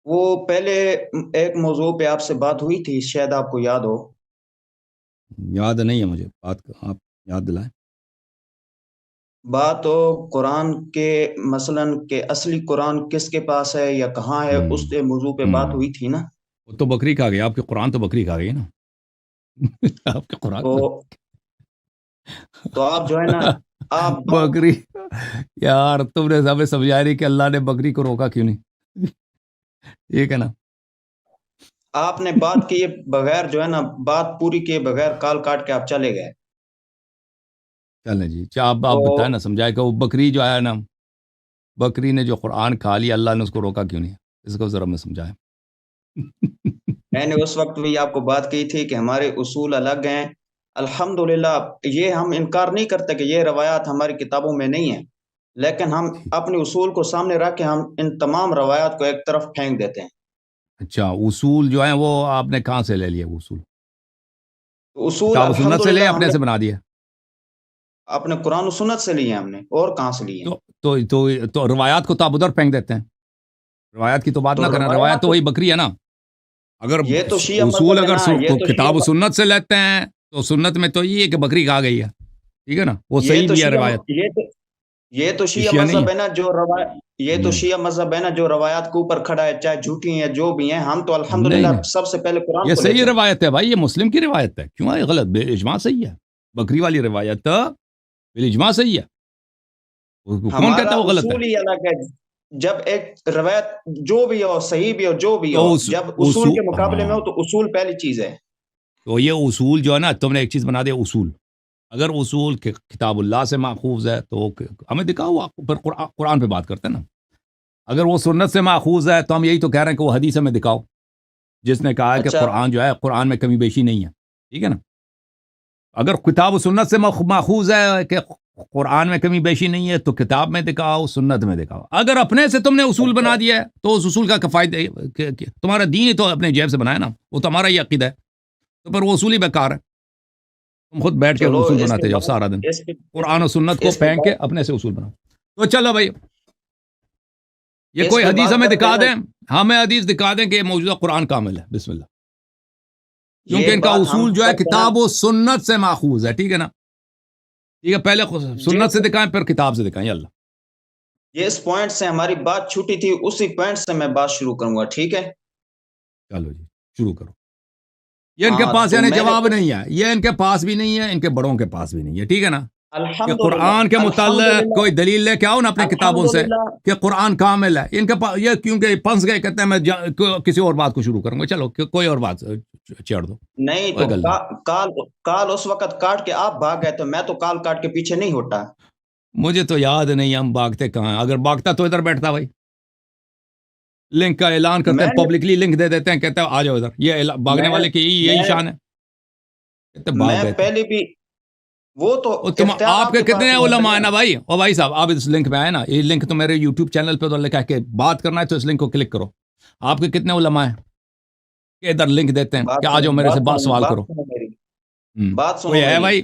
وہ پہلے ایک موضوع پہ آپ سے بات ہوئی تھی، شاید آپ کو یاد ہو۔ یاد نہیں ہے مجھے بات، آپ یاد دلائیں۔ بات ہو قرآن کے، مثلا کہ اصلی قرآن کس کے پاس ہے یا کہاں ہے، اس موضوع پہ بات ہوئی تھی نا۔ وہ تو بکری کھا گئی، آپ کے قرآن تو بکری کھا گئی نا۔ آپ کے قرآن تو آپ جو ہے نا، آپ بکری، یار تم نے ہمیں سمجھایا نہیں کہ اللہ نے بکری کو روکا کیوں نہیں، ٹھیک ہے نا۔ آپ نے بات کیے بغیر جو ہے نا، بات پوری کیے بغیر کال کاٹ کے آپ چلے گئے۔ چلیں جی، آپ بتائیں نا، سمجھائے کہ وہ بکری جو ہے نا، بکری نے جو قرآن کھا لیا، اللہ نے اس کو روکا کیوں نہیں، اس کو ذرا میں سمجھائیں۔ میں نے اس وقت بھی آپ کو بات کی تھی کہ ہمارے اصول الگ ہیں۔ الحمدللہ یہ ہم انکار نہیں کرتے کہ یہ روایات ہماری کتابوں میں نہیں ہیں، لیکن ہم اپنے اصول کو سامنے رکھ کے ہم ان تمام روایات کو ایک طرف پھینک دیتے ہیں۔ اچھا، اصول جو ہیں وہ آپ نے کہاں سے لے لیے؟ اصول اصول کتاب و سنت سے لے، الحمدللہ ہم اپنے نے سے بنا دیا؟ اپنے قرآن و سنت سے لیے ہیں، ہم نے اور کہاں سے لیے ہیں؟ تو روایات کو تو آپ ادھر پھینک دیتے ہیں، روایات کی تو بات نہ تو کریں، روایت تو روایات، وہی بکری ہے نا۔ اگر یہ تو شیعہ اصول مذہب ہے اگر نا، یہ تو کتاب و سنت سے لیتے ہیں تو سنت میں تو یہ ہے کہ بکری کھا گئی ہے، ٹھیک ہے نا، وہ صحیح بھی ہے روایت، یہ تو شیعہ شیعہ نہیں مذہب ہے نا جو روایت، یہ تو ہے۔ شیعہ مذہب ہے نا جو روایات کے اوپر کھڑا ہے، چاہے جھوٹی ہیں جو بھی ہیں، ہم تو نہیں الحمدللہ نہیں، سب سے پہلے قرآن یہ کو صحیح لیتے ہیں۔ روایت ہے بھائی، یہ مسلم کی روایت ہے، کیوں ہے غلط؟ بے اجماع صحیح ہے، بکری والی روایت تو بالاجماع صحیح ہے، کون کہتا ہمارا ہے وہ غلط ہے؟ اصول ہی الگ ہے۔ جب ایک روایت جو بھی ہو، صحیح بھی ہو، جو بھی ہو، تو جب اصول اصول، کے مقابلے میں ہاں، ہو تو اصول پہلی چیز ہے۔ تو یہ اصول جو ہے نا، تم نے ایک چیز بنا دیا اصول، اگر اصول کتاب اللہ سے ماخوذ ہے تو ہمیں دکھاؤ، پھر قرآن پہ بات کرتے ہیں نا۔ اگر وہ سنت سے ماخوذ ہے تو ہم یہی تو کہہ رہے ہیں کہ وہ حدیث میں دکھاؤ، جس نے کہا ہے کہ اچھا، قرآن جو ہے، قرآن میں کمی بیشی نہیں ہے، ٹھیک ہے نا۔ اگر کتاب و سنت سے ماخوذ ہے کہ قرآن میں کمی بیشی نہیں ہے تو کتاب میں دکھاؤ، سنت میں دکھاؤ۔ اگر اپنے سے تم نے اصول اچھا، بنا دیا ہے تو اس اصول کا فائدہ، تمہارا دین ہی تو اپنے جیب سے بنایا نا، وہ تو ہمارا ہی عقیدہ ہے، تو پھر وہ اصول ہی بیکار ہے۔ تم خود بیٹھ کے چلو اصول اس پہ بناتے جاؤ بات، سارا دن، اس پہ قرآن و سنت کو اس پہ پھینک کے بات اپنے سے اصول بناؤ۔ تو چلو بھائی، یہ اس کوئی پہ حدیث بات ہمیں کرتے ہیں دکھا نا، دیں، ہمیں حدیث دکھا دیں کہ موجودہ قرآن کامل ہے، بسم اللہ، کیونکہ یہ ان کا بات ہم اصول جو ہے کرتے ہیں نا۔ کتاب و سنت سے ماخوذ ہے، ٹھیک ہے نا۔ ٹھیک ہے، پہلے سنت سے دکھائیں پھر کتاب سے دکھائیں، اللہ۔ جس پوائنٹ سے ہماری بات چھوٹی تھی اسی پوائنٹ سے میں بات شروع کروں گا، ٹھیک ہے؟ چلو جی، شروع کرو۔ یہ ان کے ہاں پاس تو یعنی میں نے جواب نہیں ہے، یہ ان کے پاس بھی نہیں ہے، ان کے بڑوں کے پاس بھی نہیں ہے، ٹھیک ہے نا، کہ الحمدللہ، قرآن کے متعلق الحمدللہ، کوئی دلیل لے کے آؤ نا اپنے کتابوں سے الحمدللہ، کہ قرآن کامل ہے۔ ان کے پاس یہ کیونکہ پھنس گئے، کہتے ہیں میں کسی اور بات کو شروع کروں گا، چلو کوئی اور بات چھیڑ دو، نہیں تو کوئی گل نہیں۔ کال کال اس وقت کاٹ کے آپ بھاگ گئے، تو میں تو کال کاٹ کے پیچھے نہیں ہوتا۔ مجھے تو یاد نہیں ہم بھاگتے کہاں ہیں، اگر بھاگتا تو ادھر بیٹھتا بھائی، لنک کا اعلان کرتے میں ہیں، نے پبلکلی لنک دے دیتے ہیں، کہتے ہیں آ جاؤ ادھر، یہ بھاگنے میں والے کی یہی میں شان ہے، کہتے ہیں بھاگ میں گئے تھے۔ پہلے بھی، وہ تو اور تم، اختیار آپ آپ کے کے کتنے پاس ہی ہے علماء ہیں نا۔ نا بھائی، اور بھائی صاحب آپ اس لنک پہ آئے نا، یہ لنک تو میرے یوٹیوب چینل پہ تو لکھا ہے کہ بات کرنا ہے تو اس لنک کو کلک کرو۔ آپ کے کتنے علماء ہیں کہ ادھر لنک دیتے ہیں کہ آ جاؤ میرے سے بات سوال بات کرو؟ سنو میری، ہوں، بات سنو کوئی ہے میری، بھائی،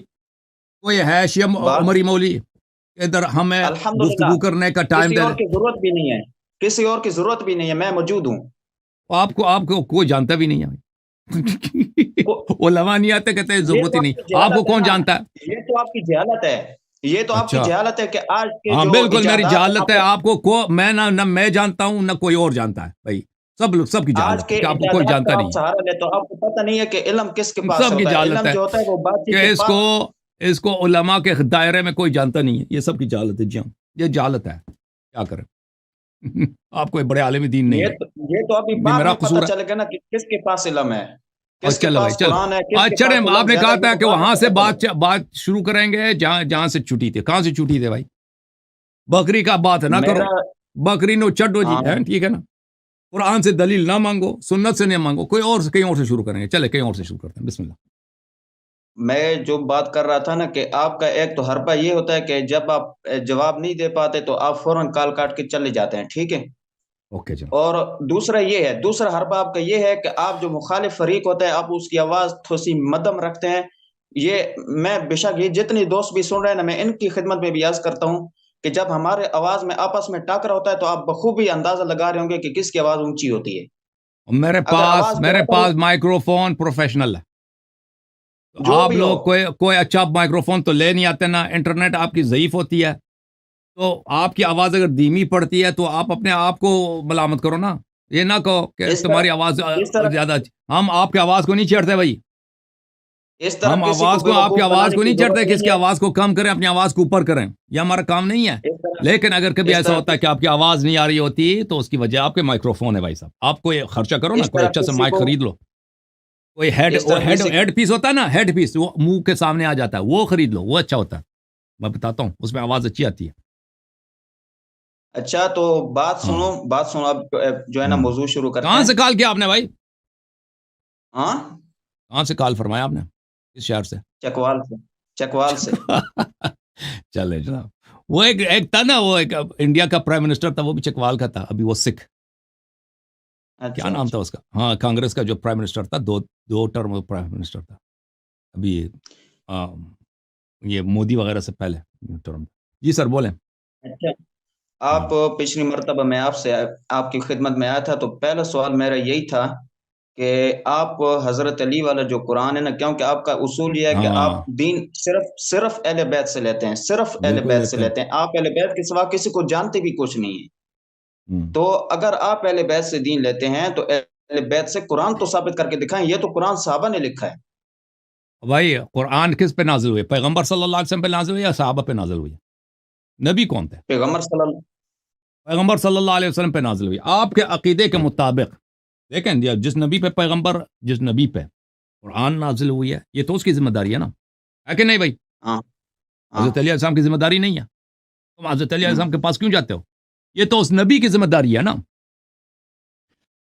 کوئی ہے شیعہ بات، عمری مولوی کہ ادھر ہمیں الحمدللہ گفتگو کرنے کا ٹائم کسی دے اور دیں؟ کی ضرورت بھی نہیں ہے، کسی اور کی ضرورت بھی نہیں ہے، میں موجود ہوں۔ آپ کو کوئی جانتا بھی نہیں ہے علماء نہیں آتے، کہتے ہیں یہ ضرورت تو ہی آپ نہیں، کی آپ کو جہالت ہے کون نا، جانتا ہے؟ یہ تو آپ کی جہالت ہے، یہ تو آپ کی اچھا، جہالت ہے کہ آج کے ہاں جو بالکل میری ایجادات ہیں جہالت ہے، آپ کو میں نہ میں جانتا ہوں نہ کوئی اور جانتا ہے بھائی، سب کی آج جہالت کے ہے کہ آپ کو کوئی ایجادات جانتا کا آپ نہیں سہارا لیتے ہو، آپ کو پتہ نہیں ہے کہ علم کس کے ہے، پاس سب کی ہوتا ہے۔ جہالت علم ہے جو ہوتا ہے وہ بادشاہ کہ کے پاس۔ اس کو علماء کے دائرے میں کوئی جانتا نہیں ہے، یہ سب کی جہالت ہے، جی ہاں، یہ جہالت ہے، کیا کریں آپ کوئی بڑے عالم دین نہیں ہے، یہ تو ابھی یہ بعد میرا میں پتہ قصور ہے۔ چلے گا نا کہ کس کے پاس علم ہے، اور کس کے چلو بھائی، پاس چلو قرآن ہے، کس کے چلے، پاس آپ علم نے زیادہ کہا ہے، یہ تھا تو کہ بعد میں وہاں سے پتہ چلے گا۔ بات شروع کریں گے جہاں سے چھٹی تھی، کہاں سے چھٹی تھے بھائی؟ بکری کا بات نہ کرو، میرا، بکری نو چڈو جی، ہاں، ہے ٹھیک ہے نا، قرآن سے دلیل نہ مانگو، سنت سے نہیں مانگو، کوئی اور کہیں اور سے شروع کریں گے، چلے کہیں اور سے شروع کرتے ہیں، بسم اللہ۔ میں جو بات کر رہا تھا نا کہ آپ کا ایک تو حربہ یہ ہوتا ہے کہ جب آپ جواب نہیں دے پاتے تو آپ فوراً کال کاٹ کے چلے جاتے ہیں، ٹھیک ہے؟ اوکے چلو، اور دوسرا یہ ہے، دوسرا حربہ آپ کا یہ ہے کہ آپ جو مخالف فریق ہوتا ہے آپ اس کی آواز تھوڑی مدم رکھتے ہیں۔ یہ میں بے شک، یہ جتنی دوست بھی سن رہے ہیں نا، میں ان کی خدمت میں بھی عرض کرتا ہوں کہ جب ہمارے آواز میں آپس میں ٹاکر ہوتا ہے تو آپ بخوبی اندازہ لگا رہے ہوں گے کہ کس کی آواز اونچی ہوتی ہے. میرے اگر آواز برابر پاس مائکرو فون پروفیشنل ہے. تو جو آپ بھی ہو، لوگ کوئی اچھا مائکرو فون تو لے نہیں آتے نا, انٹرنیٹ آپ کی ضعیف ہوتی ہے, تو آپ کی آواز اگر دھیمی پڑتی ہے تو آپ اپنے آپ کو ملامت کرو نا. یہ نہ کہو کہ اس تمہاری طرح آواز اس طرح زیادہ. ہم آپ کی آواز کو نہیں چھیڑتے بھائی, اس طرح ہم کسی کو آواز کو آپ کی بیوقوف آواز بنانے کو کی نہیں چڑھتے ضرورت کہ اس نہیں کی ہے. آواز کو کم کریں, اپنی آواز کو اوپر کریں, یہ ہمارا کام نہیں ہے. اس طرح لیکن اگر کبھی اس ایسا طرح ہوتا ہے کہ آپ کی آواز نہیں آ رہی ہوتی تو اس کی وجہ آپ کے مائکرو فون ہے بھائی صاحب. آپ کو یہ خرچہ کرو نا, اس کوئی طرح اچھا سا کسی مائک کو خرید لو. کوئی اس طرح کسی ہیڈ پیس ہوتا ہے نا, ہیڈ پیس وہ منہ کے سامنے آ جاتا ہے, وہ خرید لو, وہ اچھا ہوتا ہے. میں بتاتا ہوں, اس میں آواز اچھی آتی ہے. اچھا تو ہاں بات سنو اب جو ہے نا ہوں. موضوع شروع کرتے کہاں ہیں. سے کال کیا آپ نے بھائی, ہاں کہاں سے کال فرمایا آپ نے, کس شہر سے؟ چکوال سے. چلے جناب. وہ ایک تھا نا, وہ ایک انڈیا کا پرائم منسٹر تھا, وہ بھی چکوال کا تھا. ابھی وہ سکھ, کیا اچھا نام اچھا تھا اس کا, ہاں کانگریس کا جو پرائم منسٹر تھا, دو ٹرم پرائم منسٹر تھا. ابھی یہ مودی وغیرہ سے پہلے ٹرم. جی سر بولیں. اچھا آپ پچھلی مرتبہ میں آپ کی خدمت میں آیا تھا تو پہلا سوال میرا یہی تھا کہ آپ حضرت علی والا جو قرآن ہے نا, کیونکہ آپ کا اصول یہ ہے کہ ہاں آپ دین صرف اہل بیت سے لیتے ہیں, صرف اہل بالکل بیت سے لیتے ہیں. لیتے ہیں. آپ اہل بیت کے سوا کسی کو جانتے بھی کچھ نہیں ہے. ہوں. تو اگر آپ اہل بیت سے دین لیتے ہیں تو اہل بیت سے قرآن تو ثابت کر کے دکھائیں. یہ تو قرآن صحابہ نے لکھا ہے. بھائی قرآن کس پہ نازل ہوئے, پیغمبر صلی اللہ علیہ وسلم پہ نازل ہوئے یا صحابہ پہ نازل ہوئی؟ نبی کون تھے؟ پیغمبر صلی اللہ پیغمبر صلی اللہ علیہ وسلم پہ نازل ہوئی. آپ کے عقیدے کے مطابق دیکھیں, جس نبی پہ قرآن نازل ہوئی ہے, یہ تو اس کی ذمہ داری ہے نا, ہے کہ نہیں بھائی؟ ہاں ہاں حضرت علی علیہ السلام کی ذمہ داری نہیں ہے. تم حضرت علی علیہ ہوں، السلام کے پاس کیوں جاتے ہو؟ یہ تو اس نبی کی ذمہ داری ہے نا.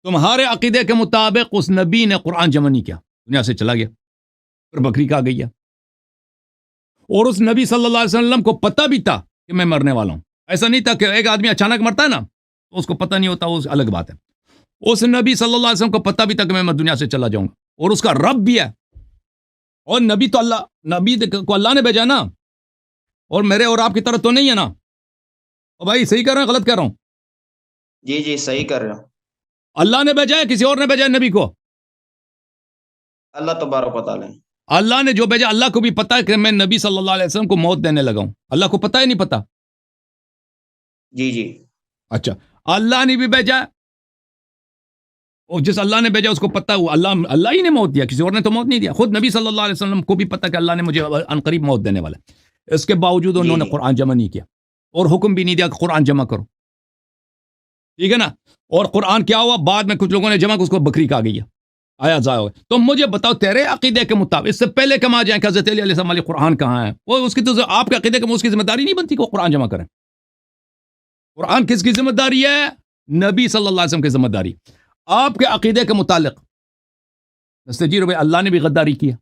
تمہارے عقیدے کے مطابق اس نبی نے قرآن جمع نہیں کیا, دنیا سے چلا گیا, پھر بکری کھا گئی ہے. اور اس نبی صلی اللہ علیہ وسلم کو پتہ بھی تھا کہ میں مرنے والا ہوں. ایسا نہیں تھا کہ ایک آدمی اچانک مرتا ہے نا تو اس کو پتہ نہیں ہوتا, وہ الگ بات ہے. اس نبی صلی اللہ علیہ وسلم کو پتہ بھی تھا کہ میں دنیا سے چلا جاؤں گا, اور اس کا رب بھی ہے. اور نبی کو اللہ نے بھیجا نا, اور میرے اور آپ کی طرف تو نہیں ہے نا. اور بھائی صحیح کر رہے ہیں غلط کر رہا ہوں؟ جی صحیح کر رہے ہو. اللہ نے بھیجا ہے کسی اور نے بھیجا ہے نبی کو؟ اللہ تبارک و تعالی. اللہ نے جو بھیجا, اللہ کو بھی پتا ہے کہ میں نبی صلی اللہ علیہ وسلم کو موت دینے لگا ہوں. اللہ کو پتا ہے نہیں پتا؟ جی اچھا, اللہ نے بھی بھیجا, اور جس اللہ نے بھیجا اس کو پتا ہوا اللہ ہی نے موت دیا, کسی اور نے تو موت نہیں دیا. خود نبی صلی اللہ علیہ وسلم کو بھی پتا کہ اللہ نے مجھے عنقریب موت دینے والا ہے. اس کے باوجود انہوں نے جی قرآن جمع نہیں کیا, اور حکم بھی نہیں دیا کہ قرآن جمع کرو. ٹھیک ہے نا. اور قرآن کیا ہوا, بعد میں کچھ لوگوں نے جمع, اس کو بکری کھا گئی ہے, آیا ضائع ہو گیا. تو مجھے بتاؤ تیرے عقیدے کے مطابق اس سے پہلے کم آ جائیں کہ حضرت علی علیہ السلام علیہ قرآن کہاں ہے, وہ اس کی تو آپ کے عقیدے کے اس کی ذمہ داری نہیں بنتی کہ وہ قرآن جمع کریں. قرآن کس کی ذمہ داری ہے؟ نبی صلی اللہ علیہ وسلم کی ذمہ داری. آپ کے عقیدے کے متعلق نستجیر بھائی, اللہ نے بھی غداری کیا,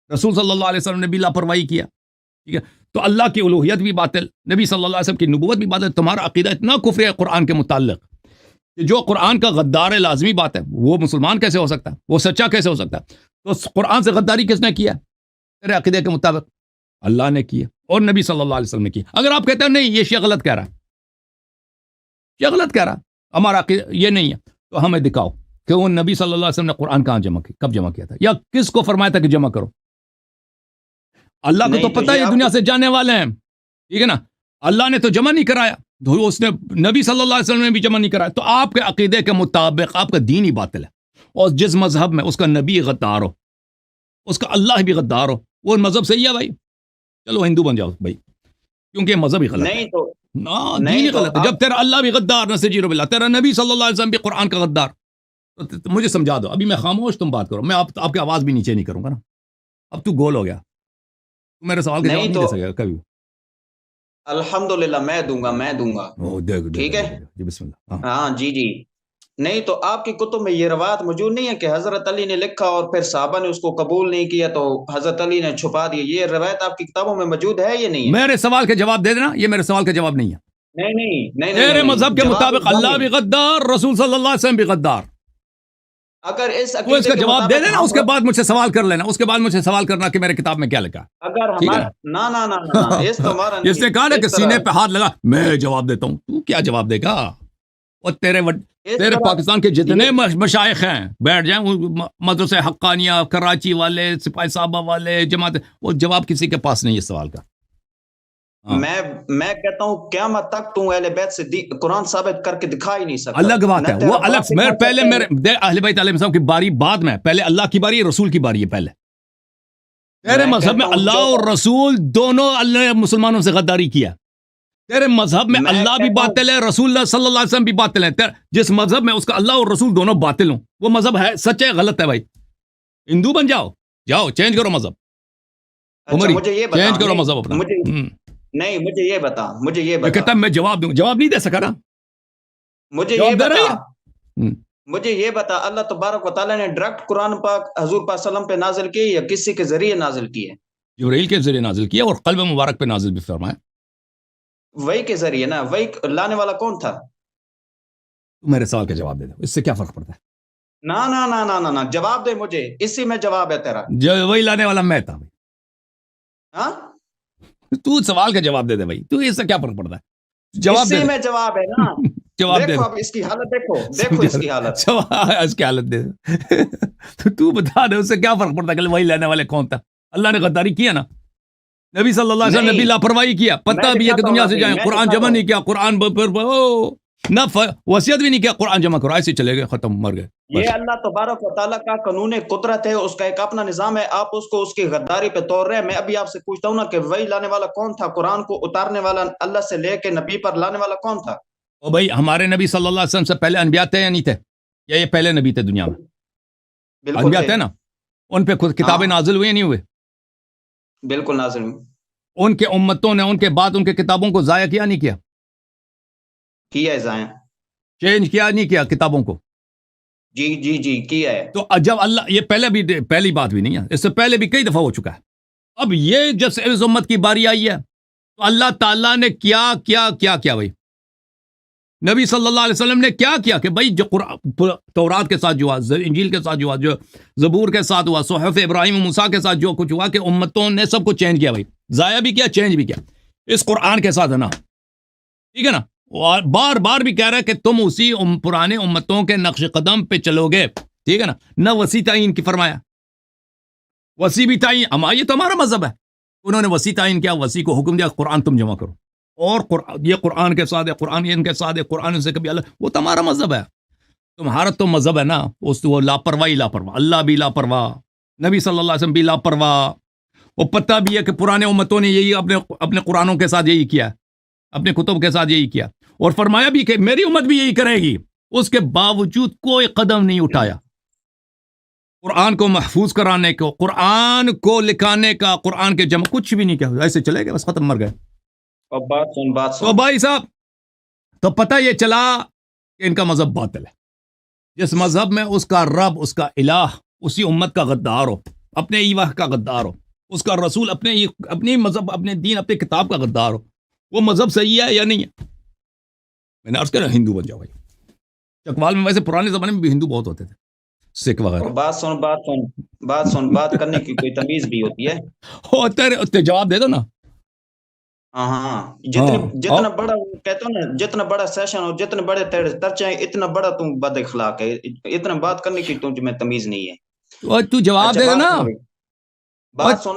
رسول صلی اللہ علیہ وسلم نے بھی لاپرواہی کیا. ٹھیک ہے, تو اللہ کی الوہیت بھی باطل, نبی صلی اللہ علیہ وسلم کی نبوت بھی باطل. تمہارا عقیدہ اتنا کفر ہے قرآن کے متعلق کہ جو قرآن کا غدار ہے, لازمی بات ہے, وہ مسلمان کیسے ہو سکتا ہے, وہ سچا کیسے ہو سکتا ہے؟ تو قرآن سے غداری کس نے کیا تیرے عقیدے کے مطابق؟ اللہ نے کیا, اور نبی صلی اللہ علیہ وسلم نے کیا. اگر آپ کہتے ہیں نہیں یہ شیعہ غلط کہہ رہا ہے, شیعہ غلط کہہ رہا, ہمارا عقیدہ یہ نہیں ہے, تو ہمیں دکھاؤ کہ وہ نبی صلی اللہ علیہ وسلم نے قرآن کہاں جمع کیا, کب جمع کیا تھا, یا کس کو فرمایا تھا کہ جمع کرو. اللہ کو تو نہیں پتہ ہے یہ یہ آپ دنیا سے جانے والے ہیں, ٹھیک ہے نا. اللہ نے تو جمع نہیں کرایا, اس نے نبی صلی اللہ علیہ وسلم نے بھی جمع نہیں کرایا. تو آپ کے عقیدے کے مطابق آپ کا دین ہی باطل ہے, اور جس مذہب میں اس کا نبی غدار ہو, اس کا اللہ بھی غدار ہو, وہ مذہب صحیح ہے بھائی, چلو ہندو بن جاؤ بھائی, کیونکہ یہ مذہب ہی غلط ہے. نہیں تو دین ہی نہیں تو غلط ہے. جب تیرا اللہ بھی غدار, نستجیر باللہ, تیرا نبی صلی اللہ علیہ وسلم بھی قرآن کا غدار, تو مجھے سمجھا دو. ابھی میں خاموش, تم بات کرو, میں آپ کی آواز بھی نیچے نہیں کروں گا نا. اب تو گول ہو گیا, تو میرے سوال کے جواب نہیں دے سکے کبھی. الحمدللہ میں دوں گا. ٹھیک ہے جی بسم اللہ. ہاں جی نہیں تو آپ کی کتب میں یہ روایت موجود نہیں ہے کہ حضرت علی نے لکھا اور پھر صحابہ نے اس کو قبول نہیں کیا تو حضرت علی نے چھپا دیا. یہ روایت آپ کی کتابوں میں موجود ہے یہ نہیں ہے؟ میرے سوال کے جواب دے دینا, یہ میرے سوال کا جواب نہیں ہے. نہیں میرے مذہب کے جواب مطابق اللہ بھی غدار, رسول صلی اللہ علیہ وسلم بھی غدار. اگر اس وہ اس عقیدے کا کے جواب دے مطابق دینا، اس کے بعد مجھ سے سوال کر لینا، اس کے بعد مجھ سے سوال کرنا کہ میرے کتاب میں کیا لکھا، اگر ٹھیک ہے ہمارا نہ اس تو ہمارا جس نے نہیں کہا نا کہ اس سینے طرح پہ ہاتھ لگا میں جواب دیتا ہوں، تو کیا جواب دے گا؟ اور اس تیرے طرح پاکستان کے جتنے یہ مشائخ ہیں بیٹھ جائیں، وہ مدرسہ حقانیہ کراچی والے، سپاہی صاحبہ والے، جماعت، وہ جواب کسی کے پاس نہیں ہے اس سوال کا. ہاں میں کہتا ہوں قیامت تک تو اہل بیت سے قرآن ثابت کر کے دکھا ہی نہیں سکتا. الگ بات نہ ہے، وہ تیرا الگ. باپ میرے دکھا پہلے سکتا میرے ہے. اہل بیت علیہ السلام کی باری بعد میں، پہلے اللہ کی باری ہے، رسول کی باری ہے. پہلے تیرے میں مذہب میں کہتا ہوں اللہ جو اور رسول دونوں اللہ نے مسلمانوں سے غداری کیا. تیرے مذہب میں میں اللہ بھی کہتا ہوں باطل ہے، رسول اللہ صلی اللہ علیہ وسلم بھی باطل ہے. جس مذہب میں اس کا اللہ اور رسول دونوں باطل ہوں، وہ مذہب ہے سچ ہے غلط ہے بھائی. ہندو بن جاؤ چینج کرو مذہب. اچھا عمری مجھے یہ بتا چینج کرو نہیں مذہب اپنا. مجھے نہیں مجھے یہ یہ بتا کہتا ہے میں جواب دوں، جواب نہیں دے سکا نا. مجھے یہ جواب دے بتا رہی ہے. مجھے یہ بتا اللہ تبارک و تعالیٰ نے ڈائریکٹ قرآن پاک حضور پاک صلی اللہ علیہ وسلم پہ نازل کی یا کسی کے ذریعے نازل کی ہے؟ جبرائیل کے ذریعے نازل کیا اور قلب مبارک پہ نازل بھی فرمایا. وہی کے ذریعے نا، وہی لانے والا کون تھا؟ میرے سوال کا جواب دے دو، اس سے کیا فرق پڑتا ہے؟ نہ جواب دے مجھے، اسی میں جواب ہے تیرا. جو وہی لانے والا میں تھا بھائی. ہاں تو سوال کا جواب دے دے بھائی، تو اس سے کیا فرق پڑتا ہے؟ جواب دے اسی دے. میں جواب ہے نا. جواب دے دیکھو دے. اب اس کی حالت دیکھو اس کی حالت. اس کی حالت دے دے. تو بتا دے اس سے کیا فرق پڑتا ہے کہ وہی لانے والے کون تھا؟ اللہ نے غداری کیا نا، نبی صلی اللہ علیہ وسلم نے بھی نہیں لاپرواہی کیا. پتہ میں بھی ہے کہ دکھاتا ہوں دنیا سے ابھی، جائیں، میں قرآن دکھاتا جمع ہوں. نہیں کیا، قرآن نہ وصیت بھی نہیں کیا، قرآن جمع کرو، ایسے چلے گئے، ختم، مر گئے. یہ اللہ تبارک و تعالیٰ کا قانون قدرت ہے، اس کا ایک اپنا نظام ہے. آپ اس کو اس کی غداری پہ توڑ رہے ہیں. میں ابھی آپ سے پوچھتا ہوں نا کہ وہی لانے والا کون تھا؟ قرآن کو اتارنے والا اللہ سے لے کے نبی پر لانے والا کون تھا؟ اور بھائی ہمارے نبی صلی اللہ علیہ وسلم سے پہلے انبیاء تھے یا نہیں تھے؟ یا یہ پہلے نبی تھے دنیا میں؟ بالکل انبیاء تھے. تھے نا، ان پہ خود کتابیں ہاں نازل ہوئے نہیں ہوئے؟ بالکل ناظرین ان کے امتوں نے ان کے بعد ان کے کتابوں کو ضائع کیا نہیں کیا؟ کیا ہے ضائع. چینج کیا نہیں کیا کتابوں کو؟ جی کیا ہے. تو جب اللہ، یہ پہلی بات بھی نہیں ہے، اس سے پہلے بھی کئی دفعہ ہو چکا ہے. اب یہ جب سے اس امت کی باری آئی ہے تو اللہ تعالیٰ نے کیا بھائی، نبی صلی اللہ علیہ وسلم نے کیا کہ بھائی جو تورات کے ساتھ جو ہوا، انجیل کے ساتھ جو ہوا، جو زبور کے ساتھ ہوا، صحف ابراہیم و موسیٰ کے ساتھ جو کچھ ہوا، کہ امتوں نے سب کچھ چینج کیا بھائی، ضائع بھی کیا، چینج بھی کیا. اس قرآن کے ساتھ ہے نا، ٹھیک ہے نا. اور بار بار بھی کہہ رہا ہے کہ تم اسی پرانے امتوں کے نقش قدم پہ چلو گے، ٹھیک ہے نا. نہ وسیع تعین کی فرمایا، وسیع بھی تعین، یہ تو ہمارا مذہب ہے. انہوں نے وسیع تعین کیا، وسیع کو حکم دیا قرآن تم جمع کرو، اور یہ قرآن کے ساتھ ہے، قرآن ان کے ساتھ ہے، قرآن سے کبھی اللہ، وہ تو ہمارا مذہب ہے. تمہارا تو مذہب ہے نا وہ لاپرواہی، اللہ بھی لاپرواہ، نبی صلی اللہ علیہ وسلم بھی لاپرواہ. وہ پتہ بھی ہے کہ پرانے امتوں نے یہی اپنے قرآنوں کے ساتھ یہی کیا، اپنے کتب کے ساتھ یہی کیا، اور فرمایا بھی کہ میری امت بھی یہی کرے گی. اس کے باوجود کوئی قدم نہیں اٹھایا قرآن کو محفوظ کرانے کو، قرآن کو لکھانے کا، قرآن کے جمع، کچھ بھی نہیں کیا. ایسے چلے گئے، بس ختم، مر گئے. اور بات تو سن بھائی صاحب، تو پتہ یہ چلا کہ ان کا مذہب باطل ہے. جس مذہب میں اس کا رب، اس کا الہ اسی امت کا غدار ہو، اپنے ایوہ کا غدار ہو، اس کا رسول اپنی مذہب، اپنے دین، اپنے کتاب کا غدار ہو، وہ مذہب صحیح ہے یا نہیں ہے؟ میں نے عرض کیا، ہندو بن جاؤ بھائی. چکوال میں ویسے پرانے زمانے میں بھی ہندو بہت ہوتے تھے، سکھ وغیرہ. بات سن بات کرنے کی کوئی تمیز بھی ہوتی ہے. تیرے جواب دے دو نا. ہاں جتنا بڑا کہتا ہوں نا، جتنا بڑا سیشن اور جتنے بڑے ترچے ہیں، اتنا بڑا تم بد اخلاق ہے. اتنا بات کرنے کی تمہیں تمیز نہیں ہے. تو جواب دے دینا. بات سن.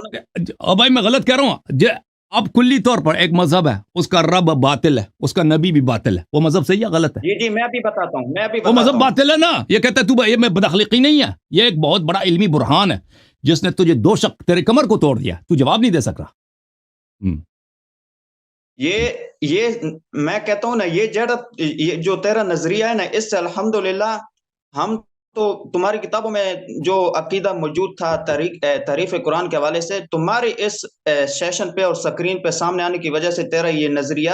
بھائی میں غلط کہہ رہا ہوں. اب کلی طور پر ایک مذہب ہے، اس کا رب باطل ہے، اس کا نبی بھی باطل ہے، وہ مذہب صحیح ہے غلط ہے؟ جی میں بھی بتاتا ہوں. وہ مذہب باطل ہے نا. یہ کہتا ہے یہ میں بداخلاقی نہیں ہے، یہ ایک بہت بڑا علمی برہان ہے جس نے تجھے دو شق تیرے کمر کو توڑ دیا. تو جواب نہیں دے سک رہا. یہ میں کہتا ہوں نا، یہ جو تیرا نظریہ ہے نا، اس سے الحمدللہ ہم تو تمہاری کتابوں میں جو عقیدہ موجود تھا تعریف قرآن کے حوالے سے، تمہاری اس سیشن پہ اور سکرین پہ سامنے آنے کی وجہ سے تیرا یہ نظریہ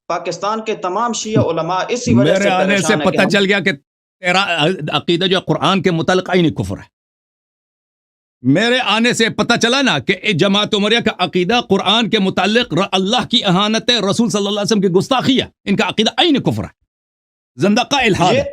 پاکستان کے تمام شیعہ علماء اسی وجہ سے میرے آنے سے پریشان ہے. پتہ چل گیا کہ تیرا عقیدہ جو قرآن کے متعلق عین کفر ہے. میرے آنے سے پتہ چلا نا کہ جماعت عمریہ کا عقیدہ قرآن کے متعلق اللہ کی اہانت ہے، رسول صلی اللہ علیہ وسلم کی گستاخی ہے. ان کا عقیدہ عین کفر ہے، زندقہ الحاد ہے.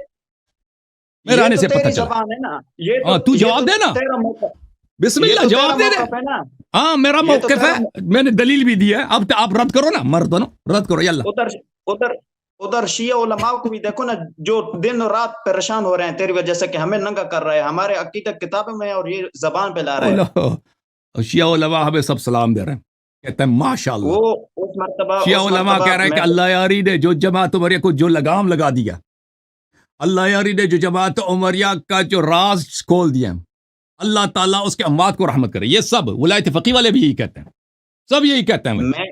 میرے یہ آنے تو سے پتہ تیری چلا. زبان ہے نا، یہ ہاں تو تو یہ جواب تو دے نا, تیرا موقف، بسم یہ اللہ تو تیرا جواب دے دے. موقف ہے نا، ہاں میرا یہ تو موقف تیرا ہے, میں نے دلیل بھی دی ہے. اب آپ رد کرو نا, مرد دونوں رد کرو یلا. ادھر ادھر ادھر شیعہ علماء کو بھی دیکھو نا، جو دن اور رات پریشان ہو رہے ہیں تیری وجہ سے، کہ ہمیں ننگا کر رہے ہیں، ہمارے عقیدہ کتابوں میں اور یہ زبان پہ لا رہے ہیں. شیعہ علماء ہمیں سب سلام دے رہے ہیں, کہتے ہیں ماشاء اللہ. وہ شیعہ اس علماء مرتبہ کہہ رہے ہیں میں کہ اللہ یاری نے جو جماعت عمریہ کو جو لگام لگا دیا, اللہ یاری نے جو جماعت عمریہ کا جو راز کھول دیا, اللہ تعالیٰ اس کے اموات کو رحمت کرے. یہ سب ولایت فقی والے بھی یہی کہتے ہیں, سب یہی کہتے ہیں. میں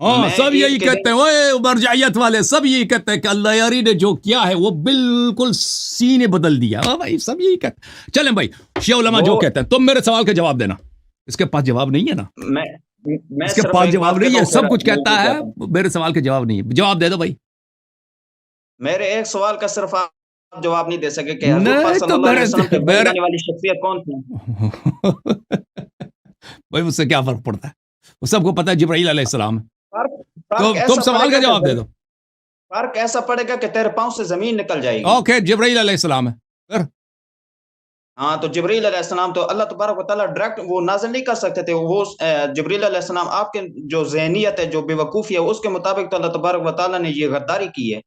ہاں میں سب عید یہی کے کہتے دن ہیں, وہ مرجعیت والے سب یہی کہتے ہیں کہ اللہ یاری نے جو کیا ہے وہ بالکل سینے بدل دیا. بھائی سب یہی کہتے ہیں. چلیں بھائی, شیعہ علماء جو وہ کہتے ہیں, تم میرے سوال کا جواب دینا. اس کے پاس جواب نہیں ہے نا, میں میں اس کے صرف پاس ایک جواب بات نہیں کہتا ہے, ہوں سب پھر کچھ کہتا میں ہے, جاتا ہوں. میرے سوال کا جواب نہیں ہے. جواب دے دو بھائی. میرے ایک سوال کا صرف آپ جواب نہیں دے سکے کہ حضور پاک نہیں صلی تو اللہ علیہ وسلم پہ بن میرے جانے والی شخصیت کون تھی؟ بھائی مجھ سے کیا فرق پڑتا ہے, وہ سب کو پتا ہے جبرائیل علیہ السلام ہے. فرق تم ایسا سوال پڑے کا گا جواب دے کہ دو. فرق ایسا پڑے گا کہ تیرے پاؤں سے زمین نکل جائے گی. اوکے جبرائیل علیہ السلام ہے. پھر ہاں تو جبریل علیہ السلام تو اللہ تبارک و تعالیٰ ڈائریکٹ وہ نازل نہیں کر سکتے تھے. وہ جبریل علیہ السلام آپ کے جو ذہنیت ہے, جو بے وقوفی ہے, اس کے مطابق تو اللہ تبارک و تعالیٰ نے یہ غداری کی ہے.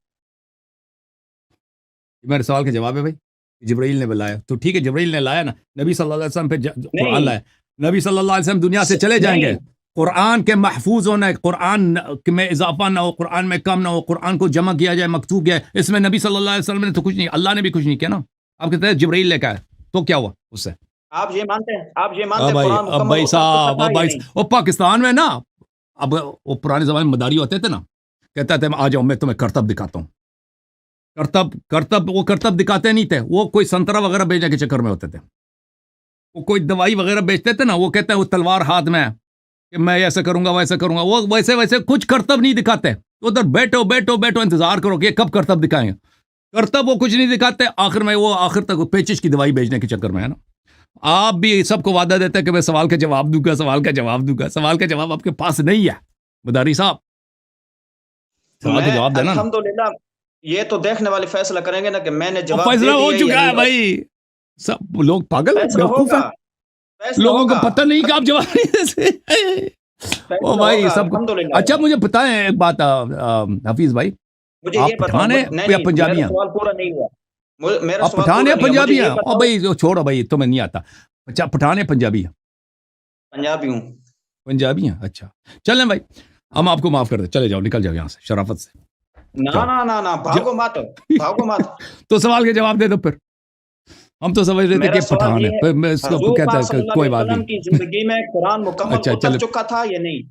میرے سوال کا جواب ہے بھائی, جبرائیل نے بلایا تو ٹھیک ہے, جبرائیل نے لایا نا, نبی صلی اللہ علیہ وسلم پہ قرآن نہیں لایا. نبی صلی اللہ علیہ وسلم دنیا سے چلے جائیں گے, نہیں قرآن کے محفوظ ہونا ہے, قرآن میں اضافہ نہ ہو, قرآن میں کم نہ ہو, قرآن کو جمع کیا جائے, مکتوب کیا ہے. اس میں نبی صلی اللہ علیہ وسلم نے تو کچھ نہیں, اللہ نے بھی کچھ نہیں کیا نا. آپ کہتے ہیں جبرائیل لے کے آئے, تو کیا ہوا اس سے؟ آپ یہ مانتے ہیں اب بھائی, قرآن اب مکمل بھائی اتر چکا صاحب, تھا اب یا بھائی, نہیں؟ وہ پاکستان میں نا, اب وہ پرانے زمانے میں مداری ہوتے تھے نا, کہتا تھے آ جاؤ میں تمہیں کرتب دکھاتا ہوں. کرتب وہ کرتب دکھاتے نہیں تھے, وہ کوئی سنترا وغیرہ بیچنے کے چکر میں ہوتے تھے. وہ کوئی دوائی وغیرہ بیچتے تھے نا, وہ کہتے ہیں وہ تلوار ہاتھ میں ہے کہ میں ایسا کروں گا ویسا کروں گا, وہ ویسے کچھ کرتب نہیں دکھاتے. ادھر بیٹھو بیٹھو بیٹھو انتظار کرو کہ کب کرتب دکھائیں گے. کرتب وہ کچھ نہیں دکھاتے, آخر میں وہ آخر تک پیچش کی دوائی بیچنے کے چکر میں ہے نا. آپ بھی سب کو وعدہ دیتے ہیں کہ میں سوال کا جواب دوں گا, سوال کا جواب دوں گا. سوال کا جواب آپ کے پاس نہیں ہے مداری صاحب, سوال کا میں جواب دینا نا. الحمدللہ یہ تو دیکھنے والے فیصلہ کریں گے نا کہ میں نے اور جواب فیصلہ دے ہو دیا یا چکا ہے نہیں. بھائی, سب لوگ پاگل ہیں, فیصلہ بیوقوف ہوگا، ہیں, فیصلہ لوگوں کو ہوگا، پتہ نہیں کہ آپ جواب نہیں دے سکتے. او فیصلہ بھائی ہوگا سب کو. الحمدللہ. اچھا مجھے بتائیں ایک بات حفیظ بھائی, مجھے آپ یہ پٹھان ہیں یا پنجابی میرا ہیں؟ سوال پورا نہیں ہوا. میرا آپ سوال پٹھان پورا ہیں نہیں ہوا. مجھے پنجابی ہیں؟ یہ اور بتاؤ. بھائی جو چھوڑو بھائی, تمہیں نہیں آتا. اچھا پٹھان ہیں پنجابی ہیں؟ پنجابی ہوں. پنجابی ہیں, اچھا چلیں بھائی, ہم آپ کو معاف کر دیں, چلے جاؤ, نکل جاؤ یہاں سے شرافت سے. نہ نہ نہ بھاگو مت، بھاگو مت. تو سوال کے جواب دے دو پھر, ہم تو سمجھ رہے تھے میرا کہ سوال پٹھان یہ ہے, ہے، پھر میں اس کو حضور کہتا پاک ہے صلی کہ اللہ کوئی علیہ بات وسلم نہیں. کی زندگی میں قرآن مکمل اچھا اتر چلے, چکا تھا یا نہیں؟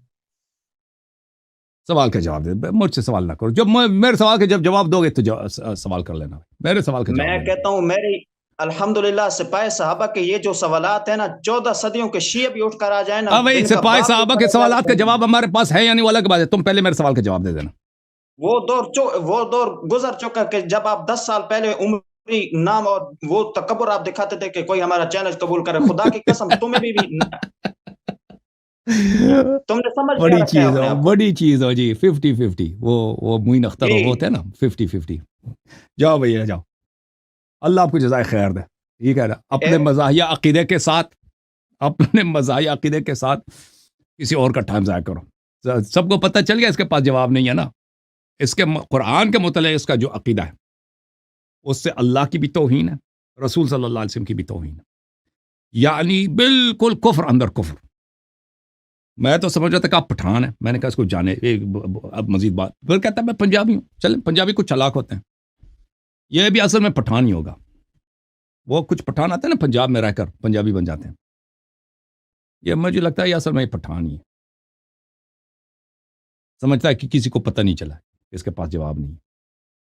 سوال کا جواب دے, مجھ سے سوال نہ کرو. جب میرے سوال کے جب جواب دو گے تو سوال کر لینا, میرے سوال کا جواب میں دینا. کہتا ہوں میری الحمدللہ سپاہ صحابہ کے یہ جو سوالات ہیں نا، 14 صدیوں کے شیعہ بھی اٹھ کر آ جائیں نا. اب بھائی ان کا سپاہی باپ بھی صحابہ کے کھڑا سوالات کا جائے. جواب ہمارے پاس ہے یا نہیں وہ الگ بات ہے, تم پہلے میرے سوال کا جواب دے دینا. وہ دور گزر چکا کہ جب آپ 10 سال پہلے عمری نام اور وہ تکبر آپ دکھاتے تھے کہ کوئی ہمارا چیلنج قبول کرے. خدا کی قسم تمہیں بھی تم نے سمجھ کیا بڑی رکھا ہے چیز اپنے ہو, آپ کو؟ بڑی چیز ہو جی, 50-50. وہ معین اختر جی. وہ ہوتے ہیں نا 50-50. جاؤ بھیا جاؤ, اللہ آپ کو جزائے خیر دے. ٹھیک ہے نا, اپنے مزاحیہ عقیدے کے ساتھ, اپنے مزاحیہ عقیدے کے ساتھ کسی اور کا ٹائم ضائع کرو. سب کو پتہ چل گیا اس کے پاس جواب نہیں ہے نا. اس کے قرآن کے متعلق اس کا جو عقیدہ ہے اس سے اللہ کی بھی توہین ہے, رسول صلی اللہ علیہ وسلم کی بھی توہین ہے, یعنی بالکل کفر اندر کفر. میں تو سمجھ رہا تھا کہ آپ پٹھان ہیں, میں نے کہا اس کو جانے اب مزید بات. پھر کہتا ہے میں پنجابی ہوں. چلیں, پنجابی کچھ چلاک ہوتے ہیں, یہ بھی اصل میں پٹھان ہی ہوگا. وہ کچھ پٹھان آتے ہیں نا پنجاب میں رہ کر پنجابی بن جاتے ہیں, یہ مجھے لگتا ہے یہ اصل میں یہ پٹھان ہی ہے. سمجھتا ہے کہ کسی کو پتہ نہیں چلا, اس کے پاس جواب نہیں.